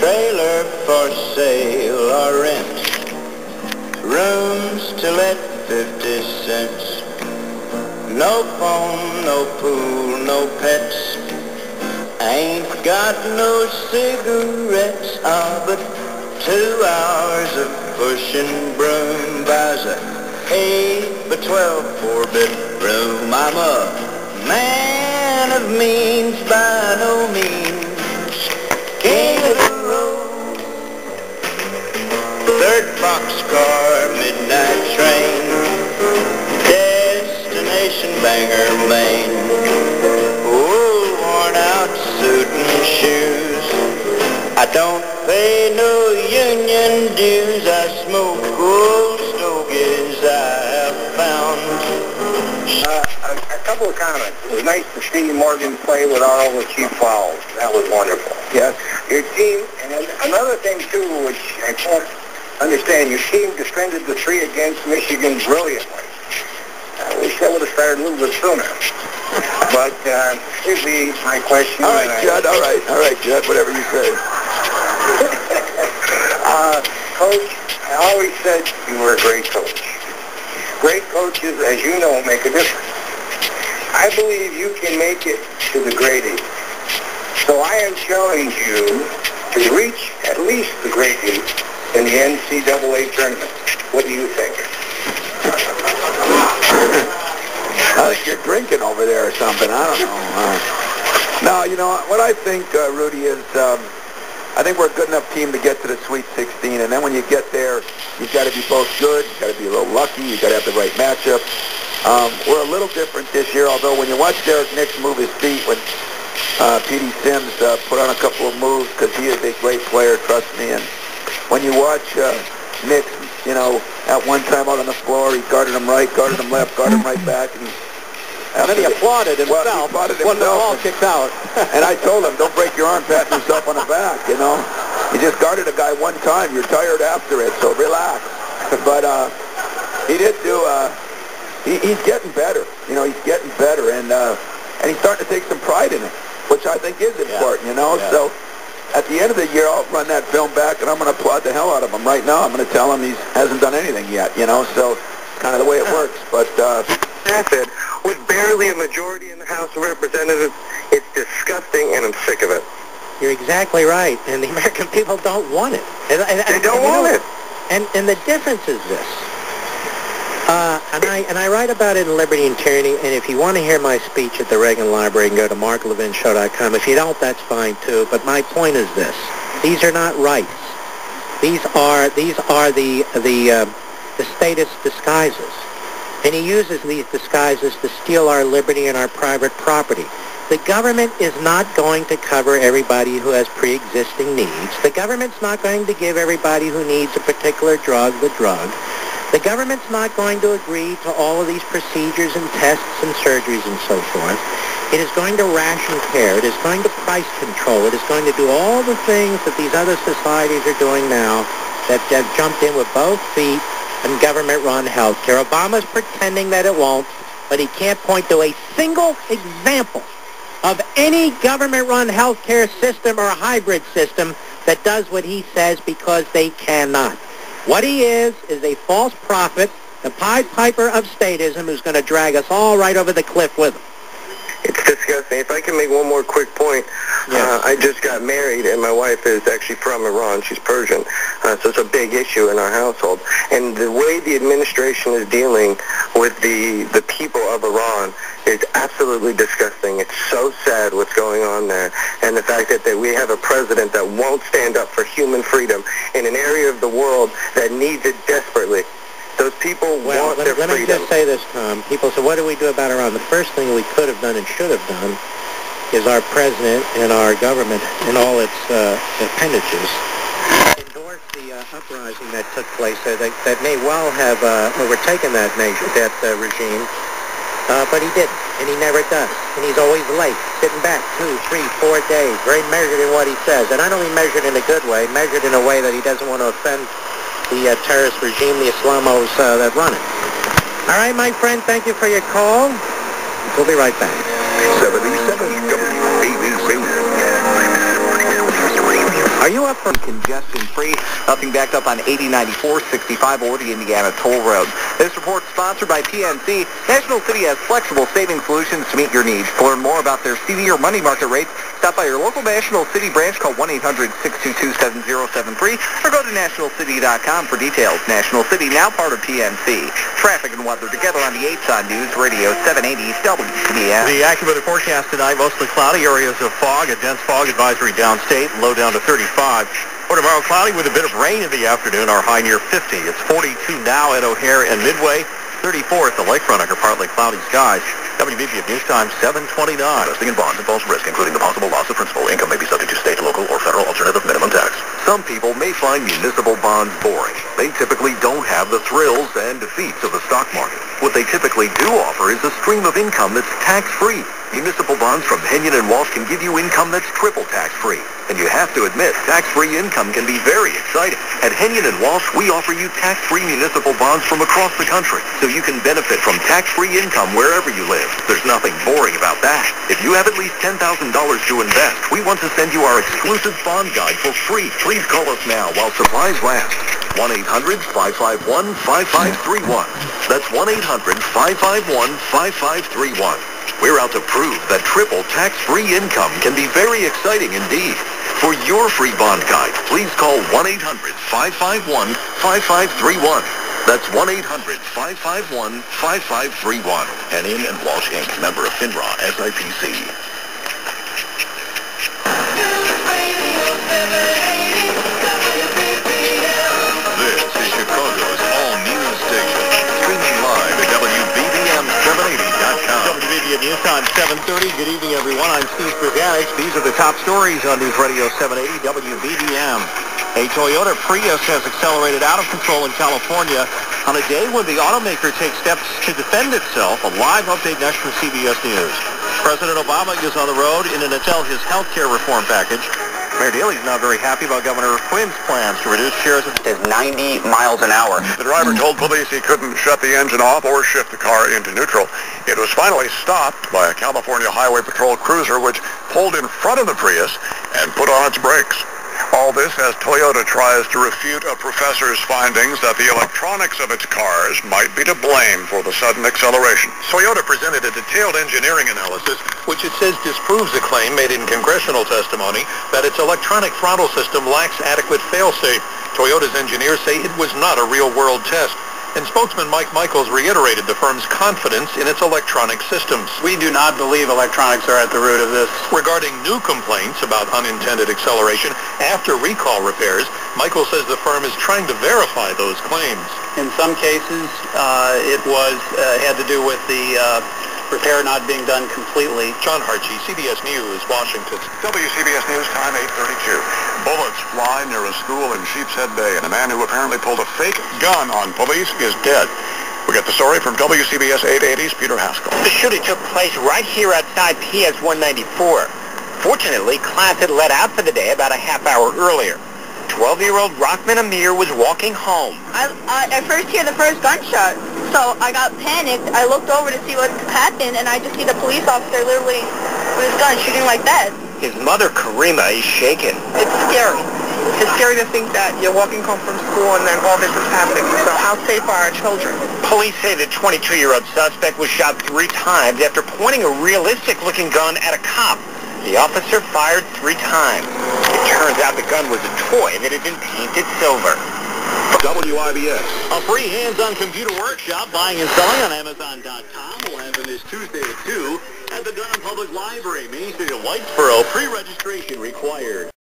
Trailer for sale or rent. Rooms to let 50 cents. No phone, no pool, no pets. Ain't got no cigarettes. But 2 hours of pushing broom buys a 8 by 12 4-bedroom. I'm a man of means by no means. King of the road. Third boxcar, midnight train. Destination Bangor, Maine. Old worn out suit and shoes. I don't pay no union dues. I smoke old stogies I have found. A couple of comments. It was nice to see Morgan play with all the cheap fouls. That was wonderful. Yes. Your team, and another thing too, which I can't understand, your team defended the 3 against Michigan brilliantly. I wish that would have started a little bit sooner. But here's my question. All right, Judd. All right, Judd. Whatever you say. Coach, I always said you were a great coach. Great coaches, as you know, make a difference. I believe you can make it to the grade 8. So I am challenging you to reach at least the grade 8 in the NCAA tournament. What do you think? I think you're drinking over there or something. I don't know. No, you know, what I think, Rudy, is I think we're a good enough team to get to the Sweet 16, and then when you get there, you've got to be both good, you've got to be a little lucky, you've got to have the right matchup. We're a little different this year, although when you watch Derek Nix move his feet when P.D. Sims put on a couple of moves, because he is a great player, trust me, and when you watch Nix, you know, at one time out on the floor, he guarded him right, guarded him left, guarded him right back, and then he applauded himself, when the ball kicked out. And I told him, don't break your arm patting yourself on the back, you know. You just guarded a guy one time. You're tired after it, so relax. But he did do, he's getting better. You know, he's getting better. And he's starting to take some pride in it, which I think is important, you know. Yeah. So at the end of the year, I'll run that film back, and I'm going to applaud the hell out of him right now. I'm going to tell him he hasn't done anything yet, you know. So it's kind of the way it works. But I said, with barely a majority in the House of Representatives, it's disgusting, and I'm sick of it. You're exactly right, and the American people don't want it. They don't want it. And the difference is this. And I write about it in Liberty and Tyranny, and if you want to hear my speech at the Reagan Library, you can go to marklevinshow.com. If you don't, that's fine too. But my point is this: these are not rights. These are the statist disguises. And he uses these disguises to steal our liberty and our private property. The government is not going to cover everybody who has pre-existing needs. The government's not going to give everybody who needs a particular drug the drug. The government's not going to agree to all of these procedures and tests and surgeries and so forth. It is going to ration care. It is going to price control. It is going to do all the things that these other societies are doing now that have jumped in with both feet and government-run health care. Obama's pretending that it won't, but he can't point to a single example of any government-run health care system or hybrid system that does what he says, because they cannot. What he is a false prophet, the Pied Piper of statism, who's going to drag us all right over the cliff with him. It's disgusting. If I can make one more quick point, yes. I just got married, and my wife is actually from Iran. She's Persian, so it's a big issue in our household. And the way the administration is dealing with the people of Iran is absolutely disgusting. It's so sad what's going on there, and the fact that we have a president that won't stand up for human freedom in an area of the world that needs it desperately. Those people want their freedom. Let me just say this, Tom. People say, what do we do about Iran? The first thing we could have done and should have done is our president and our government and all its appendages endorse the uprising that took place that may well have overtaken that regime, but he didn't, and he never does. And he's always late, sitting back 2, 3, 4 days, very measured in what he says. And I don't mean measured in a good way, measured in a way that he doesn't want to offend the terrorist regime, the Islamos that run it. All right, my friend, thank you for your call. We'll be right back. 77 WABC. Are you from congestion-free. Nothing backed up on 8094, 65 or the Indiana Toll Road. This report is sponsored by PNC. National City has flexible saving solutions to meet your needs. To learn more about their CD or money market rates, stop by your local National City branch, call 1-800-622-7073, or go to nationalcity.com for details. National City, now part of PNC. Traffic and weather together on the 8s on News Radio 780 WCBS. The AccuWeather forecast tonight, mostly cloudy, areas of fog, a dense fog advisory downstate, low down to 35. For tomorrow, cloudy with a bit of rain in the afternoon, our high near 50. It's 42 now at O'Hare and Midway, 34 at the lakefront under partly cloudy skies. WBB News Time 7:29. Investing in bonds involves risk, including the possible loss of principal. Income may be subject to state, local, or federal alternative minimum tax. Some people may find municipal bonds boring. They typically don't have the thrills and defeats of the stock market. What they typically do offer is a stream of income that's tax-free. Municipal bonds from Henyon & Walsh can give you income that's triple tax-free. And you have to admit, tax-free income can be very exciting. At Henyon & Walsh, we offer you tax-free municipal bonds from across the country, so you can benefit from tax-free income wherever you live. There's nothing boring about that. If you have at least $10,000 to invest, we want to send you our exclusive bond guide for free. Please call us now while supplies last. 1-800-551-5531. That's 1-800-551-5531. We're out to prove that triple tax-free income can be very exciting indeed. For your free bond guide, please call 1-800-551-5531. That's 1-800-551-5531. Henyon & Walsh, Inc., member of FINRA, SIPC. This is Chicago's all-news station. Streaming live at WBBM780.com. WBB News Time 7:30. Good evening, everyone. I'm Steve Bruganich. These are the top stories on News Radio 780 WBBM. A Toyota Prius has accelerated out of control in California on a day when the automaker takes steps to defend itself. A live update next from CBS News. President Obama is on the road in an attempt his health care reform package. Mayor Daley's not very happy about Governor Quinn's plans to reduce shares of 90 miles an hour. The driver told police he couldn't shut the engine off or shift the car into neutral. It was finally stopped by a California Highway Patrol cruiser which pulled in front of the Prius and put on its brakes. All this as Toyota tries to refute a professor's findings that the electronics of its cars might be to blame for the sudden acceleration. Toyota presented a detailed engineering analysis which it says disproves a claim made in congressional testimony that its electronic throttle system lacks adequate fail-safe. Toyota's engineers say it was not a real-world test. And spokesman Mike Michaels reiterated the firm's confidence in its electronic systems. We do not believe electronics are at the root of this. Regarding new complaints about unintended acceleration after recall repairs, Michaels says the firm is trying to verify those claims. In some cases, it had to do with the repair not being done completely. John Hartshey, CBS News, Washington. WCBS News Time 8:32. Bullets fly near a school in Sheepshead Bay, and a man who apparently pulled a fake gun on police is dead. We get the story from WCBS 880's Peter Haskell. The shooting took place right here outside PS 194. Fortunately, class had let out for the day about a half hour earlier. 12-year-old Rockman Amir was walking home. I first hear the first gunshot, so I got panicked. I looked over to see what happened, and I just see the police officer literally with his gun shooting like that. His mother, Karima, is shaken. It's scary. It's scary to think that you're walking home from school and then all this is happening. So how safe are our children? Police say the 22-year-old suspect was shot 3 times after pointing a realistic-looking gun at a cop. The officer fired 3 times. It turns out the gun was a toy that had been painted silver. WIBS. A free hands-on computer workshop buying and selling on Amazon.com will happen this Tuesday at 2 at the Durham Public Library, Main Street in Whitesboro. Pre-registration required.